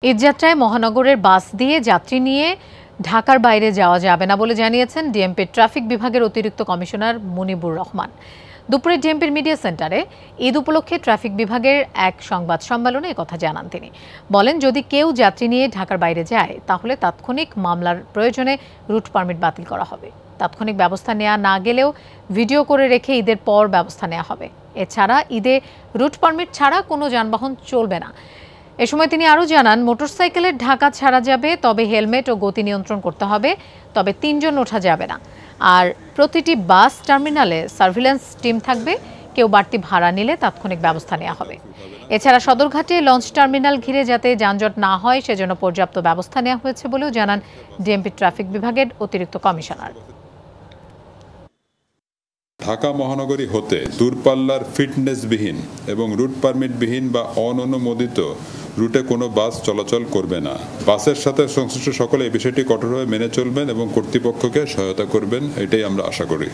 ঈদযাত্রায় মহানগরের বাস দিয়ে যাত্রী নিয়ে ঢাকার বাইরে যাওয়া যাবে না বলে জানিয়েছেন ডিএমপির ট্রাফিক বিভাগের অতিরিক্ত কমিশনার মুনিবুর রহমান। দুপুরে ডিএমপির মিডিয়া সেন্টারে ঈদ উপলক্ষে ট্রাফিক বিভাগের এক সংবাদ সম্মেলনে একথা জানান তিনি। বলেন, যদি কেউ যাত্রী নিয়ে ঢাকার বাইরে যায় তাহলে তাৎক্ষণিক মামলার প্রয়োজনে রুট পারমিট বাতিল করা হবে। তাৎক্ষণিক ব্যবস্থা নেওয়া না গেলেও ভিডিও করে রেখে ঈদের পর ব্যবস্থা নেওয়া হবে। এছাড়া ঈদে রুট পারমিট ছাড়া কোনো যানবাহন চলবে না। এ সময় তিনি আরও জানান, মোটরসাইকেলের ঢাকা ছাড়া যাবে, তবে হেলমেট ও গতি নিয়ন্ত্রণ করতে হবে, তবে ৩ জন ওঠা যাবে না। আর প্রতিটি বাস টার্মিনালে সার্ভিল্যান্স টিম থাকবে, কেউ বাড়তি ভাড়া নিলে তাৎক্ষণিক ব্যবস্থা নেওয়া হবে। এছাড়া সদরঘাটে লঞ্চ টার্মিনাল ঘিরে যাতে যানজট না হয় সেজন্য পর্যাপ্ত ব্যবস্থা নেওয়া হয়েছে বলেও জানান ডিএমপি ট্রাফিক বিভাগের অতিরিক্ত কমিশনার। ঢাকা মহানগরী হতে দূরপাল্লার ফিটনেসবিহীন এবং রুট পারমিটবিহীন বা অননুমোদিত রুটে কোনো বাস চলাচল করবে না। বাসের সাথে সংশ্লিষ্ট সকলে এই বিষয়টি কঠোরভাবে মেনে চলবেন এবং কর্তৃপক্ষকে সহায়তা করবেন, এটাই আমরা আশা করি।